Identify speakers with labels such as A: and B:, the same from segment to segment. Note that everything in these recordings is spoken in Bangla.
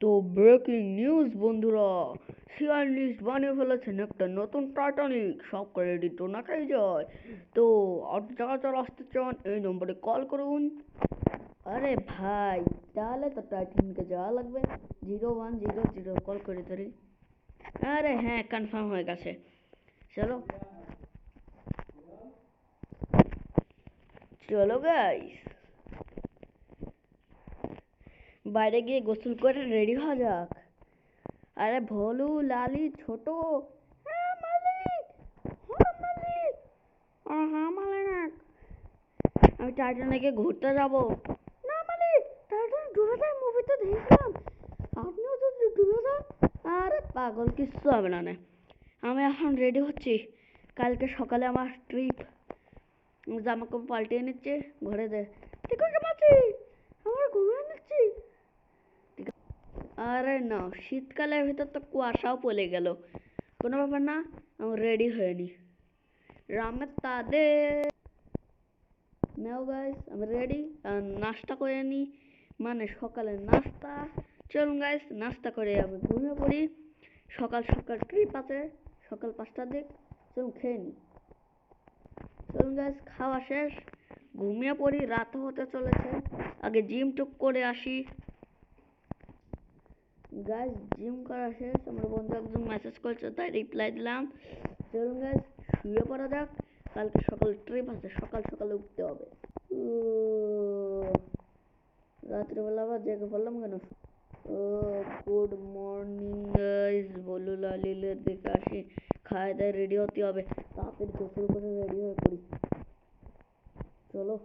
A: তো ব্রেকিং নিউজ বন্ধুরা, সিয়ার লিস্ট বানিয়ে ফেলেছেন একটা নতুন টাইটানিক। সব ক্রেডিট ওনাকেই যায়। তো আর যারা যারা আসতে চান এই নম্বরে কল করুন। আরে ভাই, তাহলে তো টাইটানিকে যাওয়া লাগবে। 0100 কল করে ধরি। আরে হ্যাঁ, কনফার্ম হয়ে গেছে। চলো চলো গাইস, বাইরে গিয়ে গোসল করে রেডি হওয়া যাক। আরে ভোলু, লালি, ছোট। হ্যাঁ মালিক, হ্যাঁ মালিক। হ্যাঁ মালিক, আমি টাইটানিকে ঘুরতে যাব। না মালিক, টাইটানিক ডুবে যায় মুভিতে দেখলাম। আপনিও যদি ডুবে যান। আরে পাগল, কিচ্ছু হবে না। আমি এখন রেডি হচ্ছি। কালকে সকালে আমার ট্রিপ। জামা কাপড় পাল্টিয়ে নিচ্ছে, ঘরে দে। ঠিক আছে মাছি, আমরা ঘুমিয়ে নিচ্ছি। আরে না, শীতকালের ভিতর তো কুয়াশাও পড়ে গেল। কোনো ব্যাপার না, আমি রেডি হয়ে নি। রামের তাদের নাও গাইস, আমি রেডি। নাস্তা করে নি, মানে সকালের নাস্তা। চলুন গাইস, নাস্তা করে আমি ঘুমিয়ে পড়ি। সকাল সকাল ট্রিপ আছে, সকাল 5টার দিক। চলুন খেয়ে নি। চলুন গাইস, খাওয়া শেষ, ঘুমিয়ে পড়ি। রাত হতে চলেছে, আগে জিম টুক করে আসি। গাইস, জিম করা শেষ, আমার বন্ধু একজন মেসেজ করেছে, তাই রিপ্লাই দিলাম। চলুন গাইস, শুয়ে পড়া যাক। কালকে সকাল ট্রিপ আছে, সকাল সকালে উঠতে হবে। রাত্রিবেলা আবার জেগে পড়লাম কেন? ও গুড মর্নিং গাইস, বলু লালিলের দিকে আসি। খাওয়া দাওয়া রেডি হতে হবে, তাড়াতাড়ি গোসল করে রেডি হয়ে পড়ি। চলো।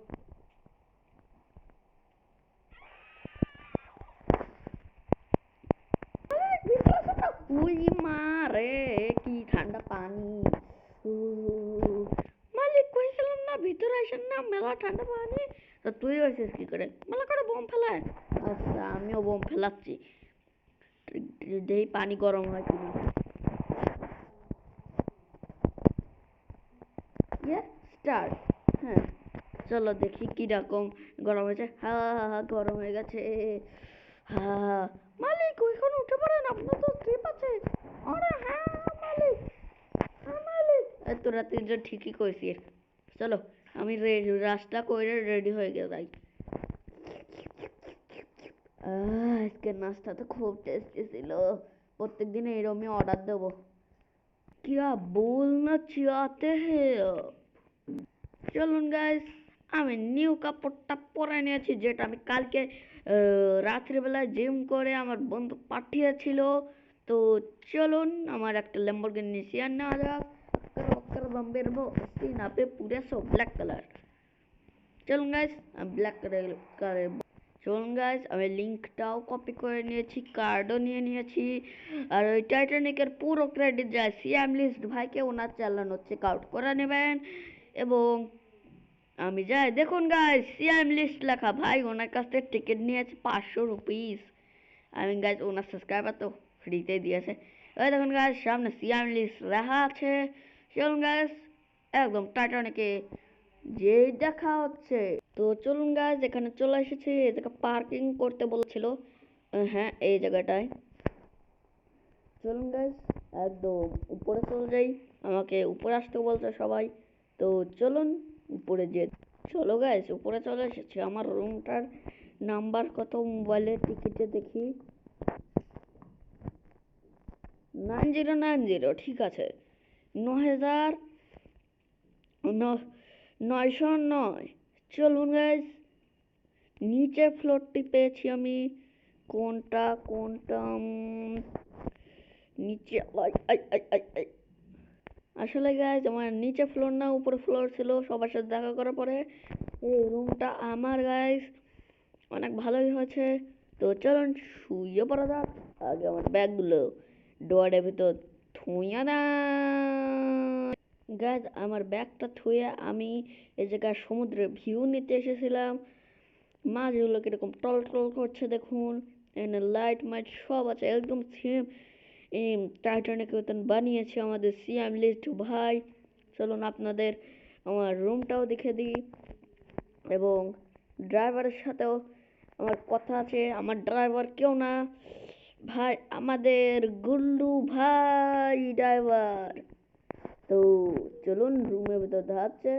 A: উই মা রে, কি ঠান্ডা পানি। মালিক কইছিলাম না ভিতরে আসেন না, মেলা ঠান্ডা পানি। তো তুই আসিস কি করে? মেলা করে বোম ফেলায়। আচ্ছা, আমিও বোম ফেলাচ্ছি, যেই পানি গরম হয় কিনা। স্টার্ট। হ্যাঁ, চলো দেখি কিরকম গরম হয়েছে। হা হা হা, গরম হয়ে গেছে। হা, মালিক ওইখানে উঠে পড়েন, আপনার তো ট্রিপ আছে। আরে হ্যাঁ মালিক, হ্যাঁ মালিক। তোরা তিনজন ঠিকই কইছিস। চলো, আমি রাস্তা করে রেডি হয়ে যাই। আজকে নাস্তা তো খুব টেস্টি ছিল। প্রত্যেকদিন এরকমই অর্ডার দেবো। क्या बोलना चाहते हैं आप? চলুন গাইস, আমি নিউ কাপড়টা পরে নিয়েছি, যেটা আমি কালকে রাত্রিবেলায় জিম করে আমার বন্ধু পাঠিয়েছিল। তো চলুন, আমার একটা ল্যাম্বরগিনি সিয়ান নেওয়া যাক। अक्कर बम्बेर बो सीना पे पूरे सो ब्लैक कलर। চলুন গাইস, আমি ব্ল্যাক করে। চলুন গাইস, আমি লিঙ্কটাও কপি করে নিয়েছি, কার্ডও নিয়ে নিয়েছি। আর ওই টাইটানিকের পুরো ক্রেডিট যায় সিয়াম লিস্ট ভাইকে, ওনার চালানো চেক আউট করে নেবেন। এবং আমি যাই, দেখুন গাইস, সিয়াম লিস্ট লেখা ভাই ওনার কাছ থেকে টিকিট নিয়েছে 500 রুপিস। আমি গাইস, ওনার সাবস্ক্রাইবার তো ফ্রিতে দিয়েছে। ওই দেখুন গাইস, সামনে সিয়াম লিস্ট লেখা আছে। চলুন গাইস, একদম টাইটানিকে যেই দেখা হচ্ছে। তো চলুন গাইস, এখানে চলে এসেছি। এই জায়গা পার্কিং করতে বলছিল। হ্যাঁ, এই জায়গাটায়। চলুন গাইস, একদম উপরে চলে যাই। আমাকে উপরে আসতে বলছে সবাই। তো চলুন উপরে যে। চলো গাইস, উপরে চলে এসেছি। আমার রুমটার নাম্বার কত মোবাইলের টিকিটে দেখি। 9090, ঠিক আছে। 9000 909। চলুন গাইস, নিচে ফ্লোরটি পেয়েছি আমি। কোনটা কোনটা নিচে। I I I I I. আসলে গাইস, আমার নিচে ফ্লোর না উপরে ফ্লোর ছিল, সবার সাথে দেখা করার পরে এই রুমটা আমার গাইস অনেক ভালোই হয়েছে। তো চলুন শুয়ে পড়া যাক। আগে আমার ব্যাগগুলো ডোয়ারের ভিতর থুইয়া না। গাইস, আমার ব্যাগটা থুয়ে আমি এই জায়গায় সমুদ্রের ভিউ নিতে এসেছিলাম। মাছগুলো কিরকম টল টল করছে দেখুন। এখানে লাইট মাইট সব আছে, একদম সেম টাইটানিক মতন বানিয়েছে আমাদের সিয়াম লিস্ট ভাই। চলুন আপনাদের আমার রুমটাও দেখে দিই। এবং ড্রাইভারের সাথেও আমার কথা আছে। আমার ড্রাইভার কেউ না, ভাই আমাদের গুল্লু ভাই ড্রাইভার। তো চলুন রুমের ভিতর ধাচ্ছে।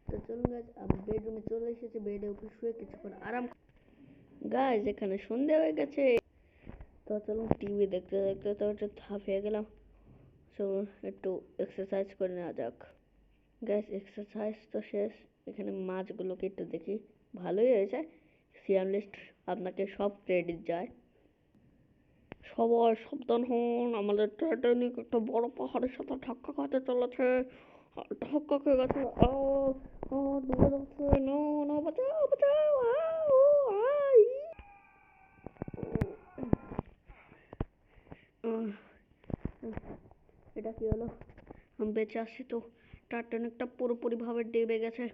A: তো চলুন গাইজ, আমি বেডরুমে চলে এসেছি। বেডের উপর শুয়ে কিছুক্ষণ আরাম। গাইজ এখানে সন্ধে হয়ে গেছে। তো চলুন টিভি দেখতে দেখতে তো একটু হাঁপিয়ে গেলাম। চলুন একটু এক্সারসাইজ করে নেওয়া যাক। গাইজ এক্সারসাইজ তো শেষ। এখানে মাছগুলোকে একটু দেখি। ভালোই হয়েছে। সিয়াম লিস্ট আপনাকে সব ক্রেডিট যায়। সবাই সাবধান হন, আমাদের টাইটানিক একটা বড় পাহাড়ের সাথে ধাক্কা খাতে চলেছে। ধাক্কা খেয়ে গেছে। ডুবে যাচ্ছে। না না, বাঁচাও বাঁচাও। আই। আহ, এটা কি হলো? আমি বেঁচে আসছি তো? টাইটানিকটা পুরোপুরি ভাবে ডুবে গেছে।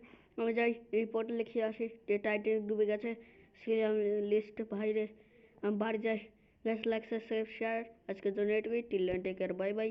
A: আমি যাই রিপোর্ট লিখিয়ে আসি যে টাইটানিক ডুবে গেছে। সিরিয়াল লিস্ট বাইরে। আমি বাড়ি যাই। Like, subscribe, share. আজকের জন্য এটুকুই। Till then, take care, bye by.